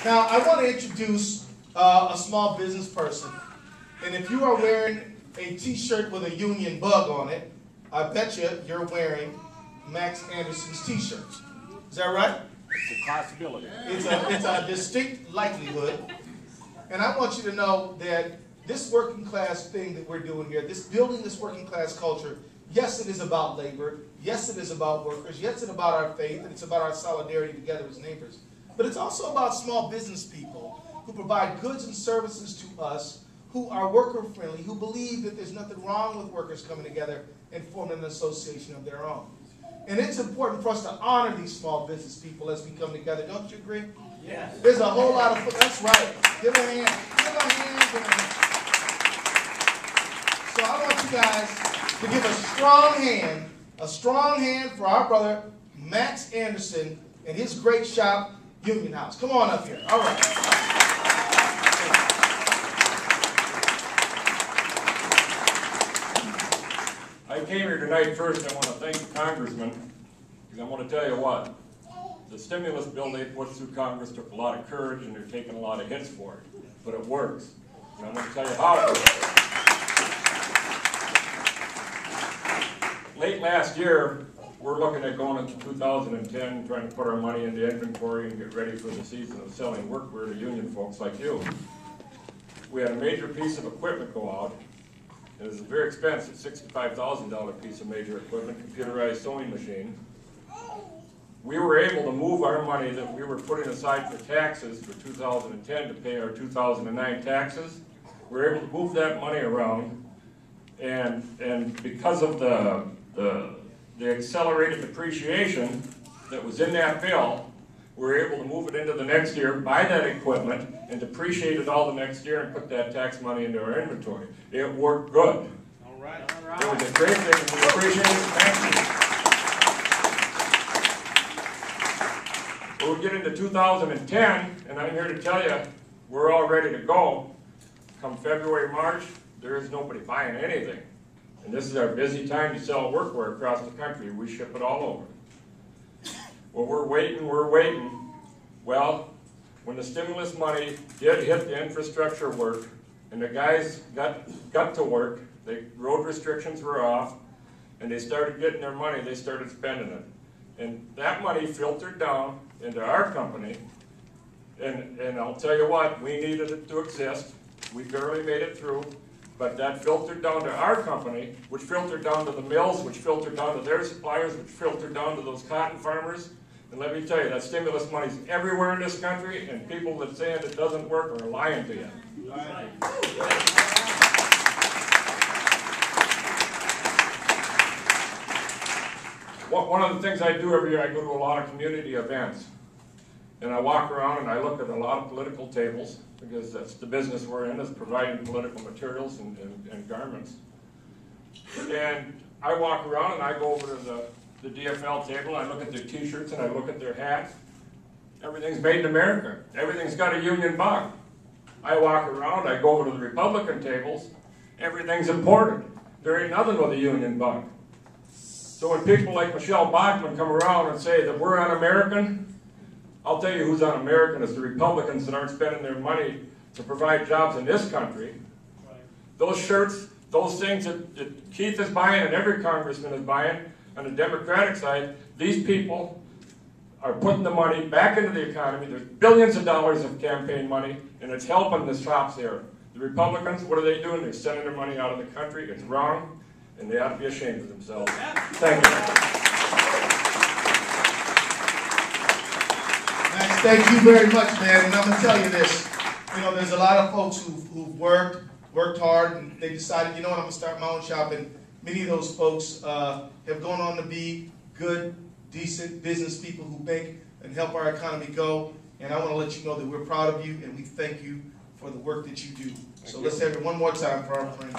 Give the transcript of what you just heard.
Now, I want to introduce a small business person. And if you are wearing a t-shirt with a union bug on it, I bet you're wearing Max Anderson's t-shirt. Is that right? It's a possibility. It's a distinct likelihood. And I want you to know that this working class thing that we're doing here, building this working class culture, yes, it is about labor. Yes, it is about workers. Yes, it's about our faith, and it's about our solidarity together as neighbors. But it's also about small business people who provide goods and services to us, who are worker-friendly, who believe that there's nothing wrong with workers coming together and forming an association of their own. And it's important for us to honor these small business people as we come together. Don't you agree? Yes. There's a whole lot of, that's right. Give a hand. Give a hand. Give a hand. So I want you guys to give a strong hand for our brother, Max Anderson, and his great shop, Union House. Come on up here. All right. I came here tonight first. I want to thank the congressman, because I want to tell you what, the stimulus bill they pushed through Congress took a lot of courage, and they're taking a lot of hits for it, but it works. And I'm going to tell you how it works. Late last year, we're looking at going into 2010, trying to put our money into inventory and get ready for the season of selling workwear to union folks like you. We had a major piece of equipment go out. It was a very expensive $65,000 piece of major equipment, computerized sewing machine. We were able to move our money that we were putting aside for taxes for 2010 to pay our 2009 taxes. We were able to move that money around, and because of the accelerated depreciation that was in that bill, we were able to move it into the next year, buy that equipment, and depreciate it all the next year and put that tax money into our inventory. It worked good. All right. All right. It was a great thing, and we appreciate it. Thank you. We'll get into 2010, and I'm here to tell you, we're all ready to go. Come February, March, there is nobody buying anything. And this is our busy time to sell workwear across the country. We ship it all over. Well, we're waiting. Well, when the stimulus money did hit the infrastructure work, and the guys got to work, the road restrictions were off, and they started getting their money, they started spending it. And that money filtered down into our company, and I'll tell you what, we needed it to exist. We barely made it through. But that filtered down to our company, which filtered down to the mills, which filtered down to their suppliers, which filtered down to those cotton farmers. And let me tell you, that stimulus money's everywhere in this country, and people that say it doesn't work are lying to you. Right. One of the things I do every year, I go to a lot of community events. And I walk around and I look at a lot of political tables, because that's the business we're in, is providing political materials and garments. And I walk around and I go over to the DFL table, and I look at their t-shirts and I look at their hats. Everything's made in America. Everything's got a union bug. I walk around, I go over to the Republican tables, everything's imported. There ain't nothing with a union bug. So when people like Michelle Bachmann come around and say that we're un-American, I'll tell you who's un-American is the Republicans that aren't spending their money to provide jobs in this country. Right. Those shirts, those things that Keith is buying and every congressman is buying on the Democratic side, these people are putting the money back into the economy. There's billions of dollars of campaign money, and it's helping the shops here. The Republicans, what are they doing? They're sending their money out of the country. It's wrong, and they ought to be ashamed of themselves. Thank you. Max, thank you very much, man. And I'm going to tell you this. You know, there's a lot of folks who've worked hard, and they decided, you know what, I'm going to start my own shop. And many of those folks have gone on to be good, decent business people who make and help our economy go. And I want to let you know that we're proud of you, and we thank you for the work that you do. So let's have it one more time for our friend.